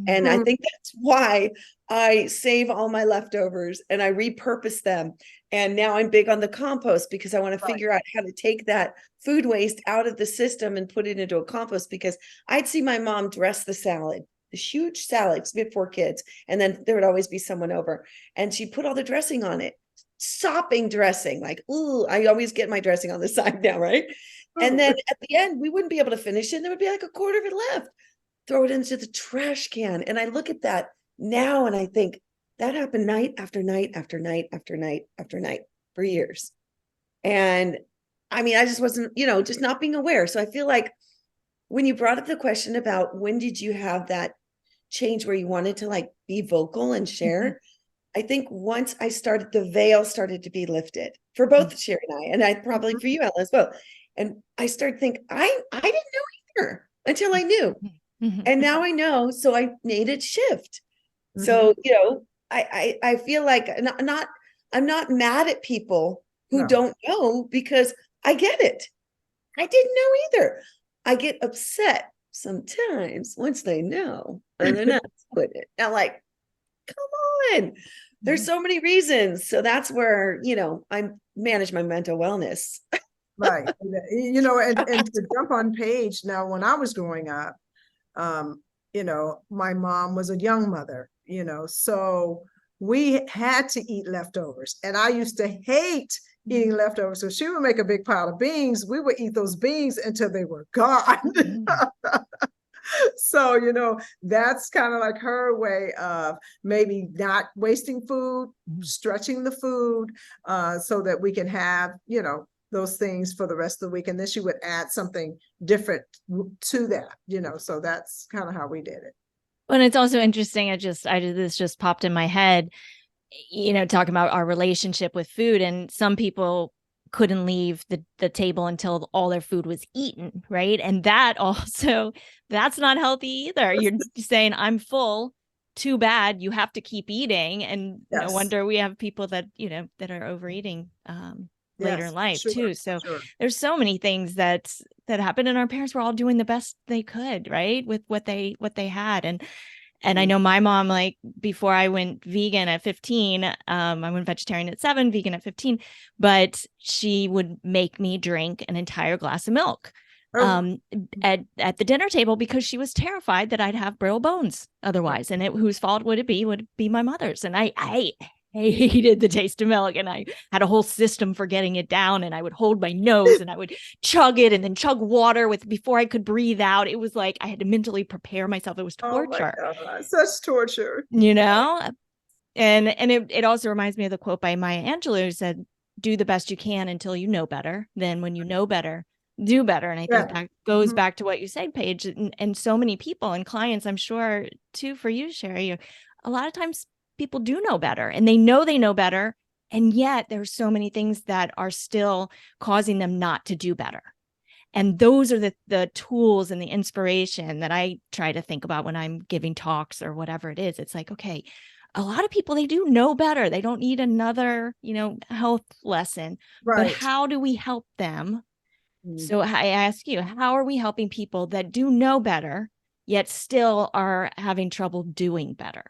And I think that's why I save all my leftovers and I repurpose them. And now I'm big on the compost because I want to figure out how to take that food waste out of the system and put it into a compost, because I'd see my mom dress the salad, this huge salad, we had 4 kids, and then there would always be someone over, and she put all the dressing on it, sopping dressing, like, ooh, I always get my dressing on the side now, right? And then at the end, we wouldn't be able to finish it. And there would be like a quarter of it left. Throw it into the trash can. And I look at that now and I think that happened night after night after night after night after night for years. And I mean, I just wasn't, just not being aware. So I feel like when you brought up the question about when did you have that change where you wanted to like be vocal and share, I think once I started, the veil started to be lifted for both Sherri and I probably for you, Ella, as well. And I started to think, I didn't know either until I knew. And now I know, so I made it shift. So, I feel like I'm not mad at people who don't know, because I get it. I didn't know either. I get upset sometimes once they know and they're not doing it. I'm like, come on. There's so many reasons. So that's where, I manage my mental wellness. Right. And to jump on Paige, now, when I was growing up, my mom was a young mother, so we had to eat leftovers. And I used to hate eating leftovers. So she would make a big pile of beans. We would eat those beans until they were gone. So, that's kind of like her way of maybe not wasting food, stretching the food, so that we can have, those things for the rest of the week. And then she would add something different to that, so that's kind of how we did it. Well, it's also interesting. This just popped in my head, talking about our relationship with food, and some people couldn't leave the table until all their food was eaten, right? And that's not healthy either. You're saying, I'm full, too bad, you have to keep eating. And no wonder we have people that, that are overeating later in life too. So there's so many things that happened, and our parents were all doing the best they could, right, with what they had. And I know my mom, like, before I went vegan at 15, I went vegetarian at 7, vegan at 15, but she would make me drink an entire glass of milk at the dinner table, because she was terrified that I'd have brittle bones otherwise. And whose fault would it be? Would it be my mother's? And I hated the taste of milk, and I had a whole system for getting it down, and I would hold my nose and I would chug it and then chug water before I could breathe out. It was like I had to mentally prepare myself. It was torture. Oh my God, such torture. And it also reminds me of the quote by Maya Angelou, who said, do the best you can until you know better. Then when you know better, do better. And I think that goes back to what you said, Paige, and so many people and clients, I'm sure too, for you, Sherri, a lot of times people do know better, and they know better. And yet there's so many things that are still causing them not to do better. And those are the tools and the inspiration that I try to think about when I'm giving talks or whatever it is. It's like, okay, a lot of people, they do know better. They don't need another, health lesson, but how do we help them? So I ask you, how are we helping people that do know better, yet still are having trouble doing better?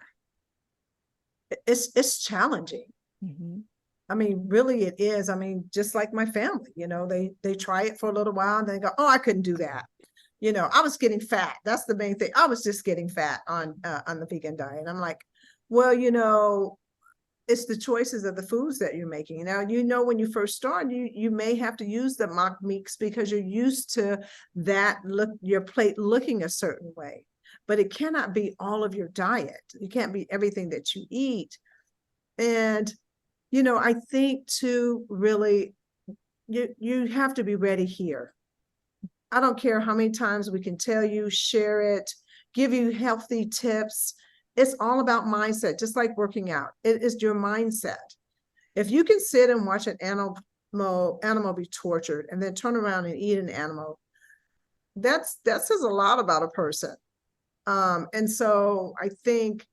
It's challenging. I mean, really it is. I mean, just like my family, they try it for a little while and they go, oh, I couldn't do that. I was getting fat. That's the main thing. I was just getting fat on the vegan diet. I'm like, well, it's the choices of the foods that you're making. Now, when you first start, you may have to use the mock meats because you're used to your plate looking a certain way, but it cannot be all of your diet. It can't be everything that you eat. And, I think too, really, you have to be ready here. I don't care how many times we can tell you, share it, give you healthy tips. It's all about mindset, just like working out. It is your mindset. If you can sit and watch an animal be tortured and then turn around and eat an animal, that says a lot about a person. And so I think,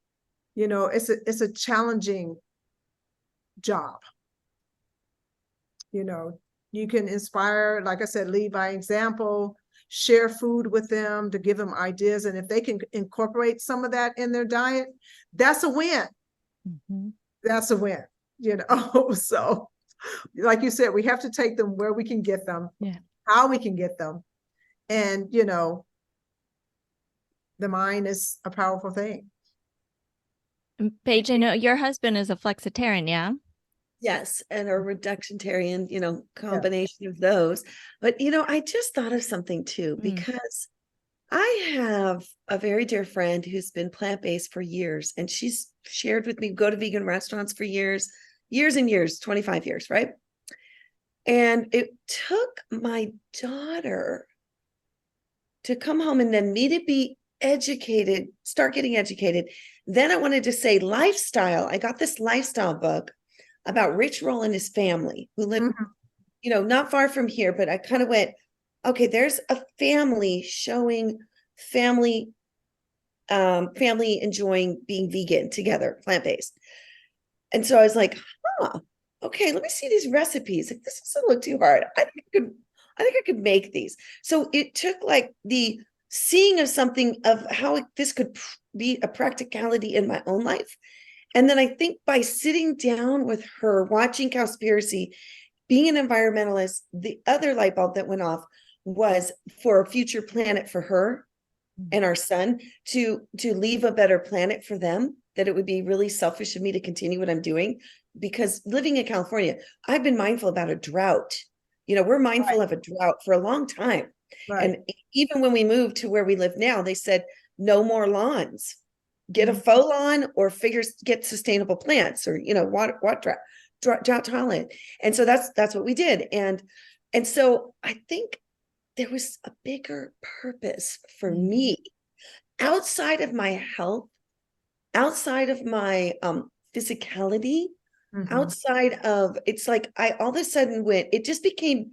it's a challenging job. You can inspire, like I said, lead by example, share food with them to give them ideas. And if they can incorporate some of that in their diet, that's a win. Mm-hmm. That's a win, So like you said, we have to take them where we can get them, how we can get them. And, the mind is a powerful thing. Paige, I know your husband is a flexitarian, yeah? Yes, and a reductarian, combination of those. But, I just thought of something too, because I have a very dear friend who's been plant-based for years, and she's shared with me, go to vegan restaurants for years and years, 25 years, right? And it took my daughter to come home and then me to be educated, start getting educated. Then I wanted to say lifestyle. I got this lifestyle book about Rich Roll and his family who lived, not far from here, but I kind of went, okay, there's a family showing family enjoying being vegan together, plant-based. And so I was like, okay, let me see these recipes. Like, this doesn't look too hard. I think I could make these. So it took like the seeing of something of how this could be a practicality in my own life. And then I think by sitting down with her, watching Cowspiracy, being an environmentalist, the other light bulb that went off was for a future planet for her and our son to leave a better planet for them, that it would be really selfish of me to continue what I'm doing. Because living in California, I've been mindful about a drought. We're mindful of a drought for a long time. Right. And even when we moved to where we live now, they said, no more lawns. Get a faux lawn or get sustainable plants or, drought tolerant. And so that's what we did. And so I think there was a bigger purpose for me outside of my health, outside of my physicality, outside of, it's like I all of a sudden it just became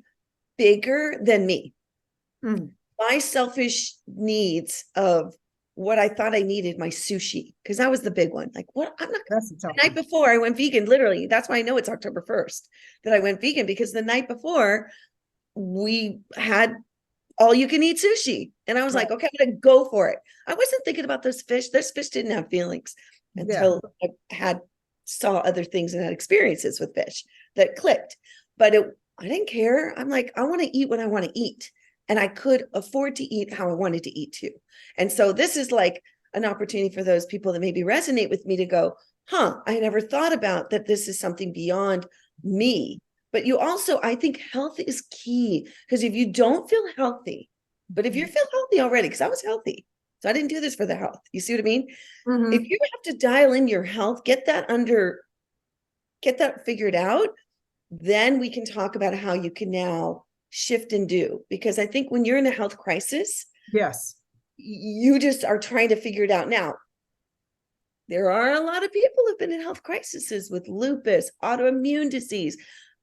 bigger than me. My selfish needs of what I thought I needed, my sushi, because that was the big one. Like, what? I'm not. The night before I went vegan, literally. That's why I know it's October 1st that I went vegan, because the night before we had all you can eat sushi, and I was like, okay, I'm gonna go for it. I wasn't thinking about those fish. Those fish didn't have feelings until I saw other things and had experiences with fish that clicked. But I didn't care. I'm like, I want to eat what I want to eat. And I could afford to eat how I wanted to eat too. And so this is like an opportunity for those people that maybe resonate with me to go, I never thought about that. This is something beyond me. But you also, I think health is key, because if you don't feel healthy, but if you feel healthy already, because I was healthy, so I didn't do this for the health. You see what I mean? If you have to dial in your health, get that figured out, then we can talk about how you can now shift and do. Because I think when you're in a health crisis, you just are trying to figure it out. Now, there are a lot of people who've been in health crises with lupus, autoimmune disease,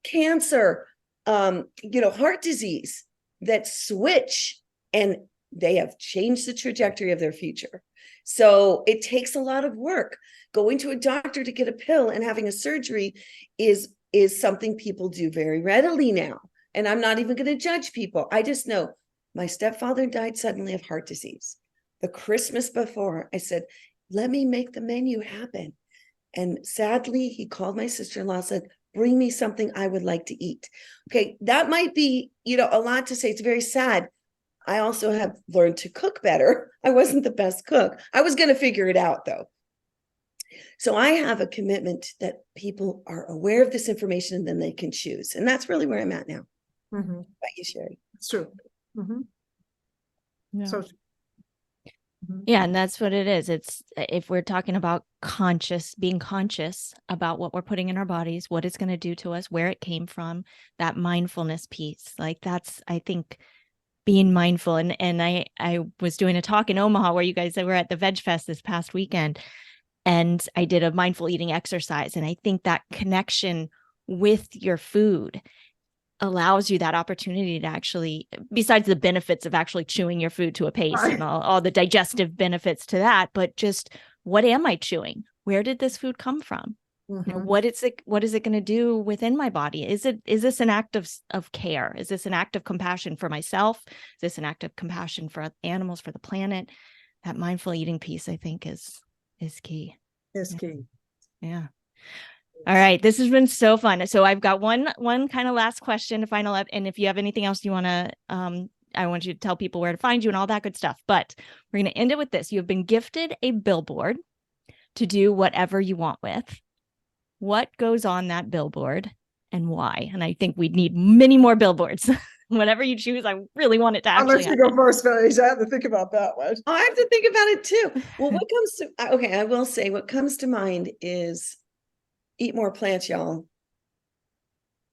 cancer, heart disease, that switch, and they have changed the trajectory of their future. So it takes a lot of work. Going to a doctor to get a pill and having a surgery is something people do very readily now. And I'm not even going to judge people. I just know my stepfather died suddenly of heart disease. The Christmas before, I said, let me make the menu happen. And sadly, he called my sister-in-law, said, bring me something I would like to eat. Okay, that might be, a lot to say. It's very sad. I also have learned to cook better. I wasn't the best cook. I was going to figure it out, though. So I have a commitment that people are aware of this information and then they can choose. And that's really where I'm at now. About you, Sherri. It's true. Yeah. So yeah, and that's what it is. It's, if we're talking about being conscious about what we're putting in our bodies, what it's going to do to us, where it came from, that mindfulness piece, like that's, I think, being mindful. And I was doing a talk in Omaha where you guys were at the Veg Fest this past weekend, and I did a mindful eating exercise. And I think that connection with your food, allows you that opportunity to actually, besides the benefits of actually chewing your food to a paste Right. and all the digestive benefits to that, but just what am I chewing? Where did this food come from? You know, Mhm. what is it going to do within my body? Is this an act of care? Is this an act of compassion for myself? Is this an act of compassion for animals, for the planet? That mindful eating piece, I think, is key. It's Yeah. key. Yeah. All right. This has been so fun. So I've got one kind of last question to final up. And if you have anything else you want to, I want you to tell people where to find you and all that good stuff. But we're going to end it with this. You have been gifted a billboard to do whatever you want with. What goes on that billboard and why? And I think we need many more billboards. Whatever you choose, I really want it to I'll actually let you go happen. first, Paige. I have to think about that one. Oh, I have to think about it too. Well, what comes to, okay, I will say what comes to mind is eat more plants, y'all.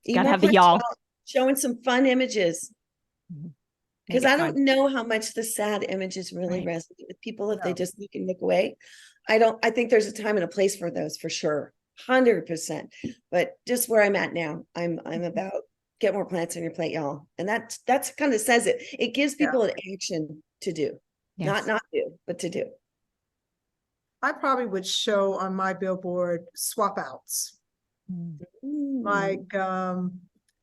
Eat Gotta more have the plants, y'all. showing some fun images. Make Because it I fun. don't know how much the sad images really Right. resonate with people if they No. just look and look away. I think there's a time and a place for those for sure. 100%. But just where I'm at now, I'm about get more plants on your plate, y'all. And that's kind of says it. It gives Yeah. people an action to do. Yes. Not do, but to do. I probably would show on my billboard swap outs. Mm. Like,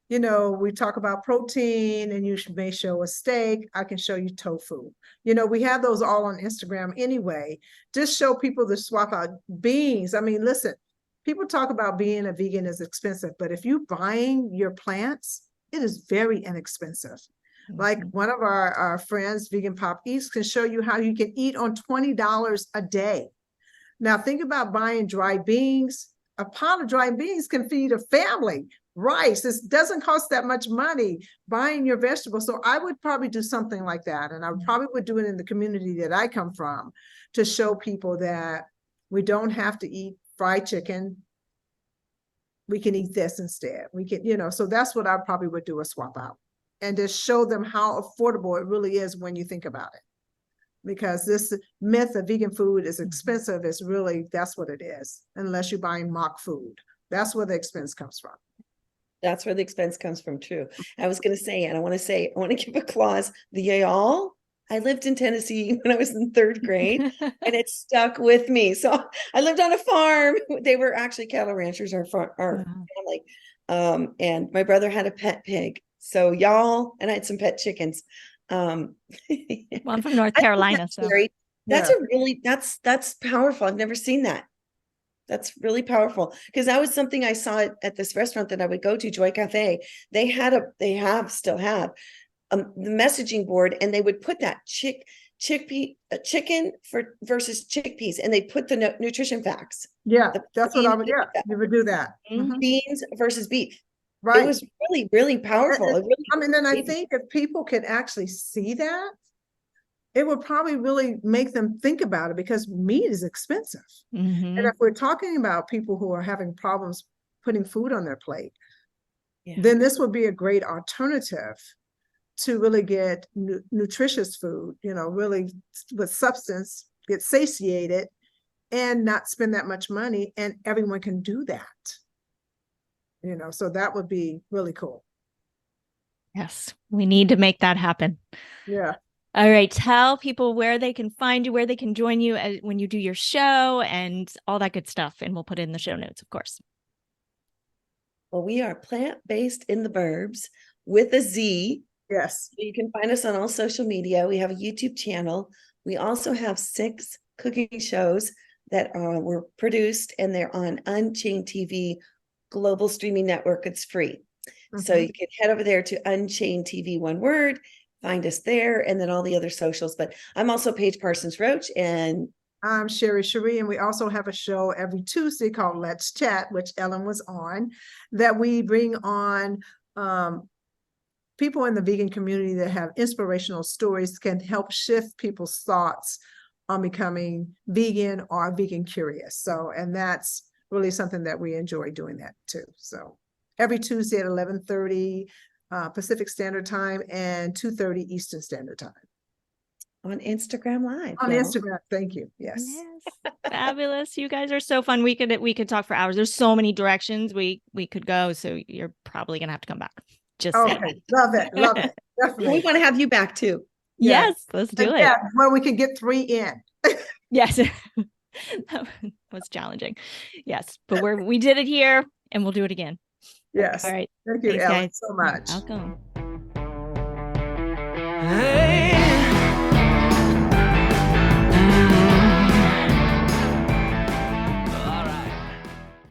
you know, we talk about protein and may show a steak. I can show you tofu. You know, we have those all on Instagram anyway. Just show people the swap out beans. I mean, listen, people talk about being a vegan is expensive, but if you're buying your plants, it is very inexpensive. Like Mhm. one of our friends, Vegan Pop Eats, can show you how you can eat on $20 a day. Now think about buying dry beans. A pot of dry beans can feed a family. Rice, this doesn't cost that much money buying your vegetables. So I would probably do something like that. And I probably would do it in the community that I come from to show people that we don't have to eat fried chicken. We can eat this instead. We can, you know, so that's what I probably would do, a swap out and just show them how affordable it really is when you think about it. Because this myth of vegan food is expensive is really, that's what it is, unless you're buying mock food. That's where the expense comes from. That's where the expense comes from, true. I was going to say, and I want to give a clause, the y'all. I lived in Tennessee when I was in 3rd grade and it stuck with me. So I lived on a farm. They were actually cattle ranchers, our family. And my brother had a pet pig. So y'all, and I had some pet chickens. Well, I'm from North I think Carolina, that's so very- that's Yeah. a really, that's powerful. I've never seen that. That's really powerful because that was something I saw at this restaurant that I would go to, Joy Cafe. They still have the messaging board, and they would put that chicken versus chickpeas, and they put the nutrition facts. Yeah, The that's what I protein would, yeah, you would do that. Mhm. beans versus beef. Right. It was really, really powerful. It really, I mean, then I think if people could actually see that, it would probably really make them think about it because meat is expensive. Mhm. And if we're talking about people who are having problems putting food on their plate, yeah. then this would be a great alternative to really get nutritious food, you know, really with substance, get satiated and not spend that much money. And everyone can do that, you know, so that would be really cool. Yes, we need to make that happen. Yeah. All right, tell people where they can find you, where they can join you when you do your show and all that good stuff. And we'll put it in the show notes, of course. Well, we are plant-based in the Burbs with a Z. Yes. You can find us on all social media. We have a YouTube channel. We also have 6 cooking shows that were produced, and they're on Unchained TV global streaming network. It's free. So you can head over there to Unchained TV, one word, find us there, and then all the other socials. But I'm also Paige Parsons-Roache, and I'm Sherri, and we also have a show every Tuesday called Let's Chat, which Ellen was on, that we bring on people in the vegan community that have inspirational stories, can help shift people's thoughts on becoming vegan or vegan curious. So, and that's really something that we enjoy doing that too. So every Tuesday at 11:30 Pacific Standard Time and 2:30 Eastern Standard Time. on Instagram Live. On y'all. Instagram, thank you. Yes. Fabulous. You guys are so fun. We could talk for hours. There's so many directions we could go. So you're probably gonna have to come back. Just saying. Okay, love it, We definitely. want to have you back too. Yes, let's do it. Yeah, where we can get 3 in. Yes. That was challenging. Yes, but we did it here and we'll do it again. Yes. All right. Thank you, Thanks, Ellen, guys. so much. Welcome. Hey.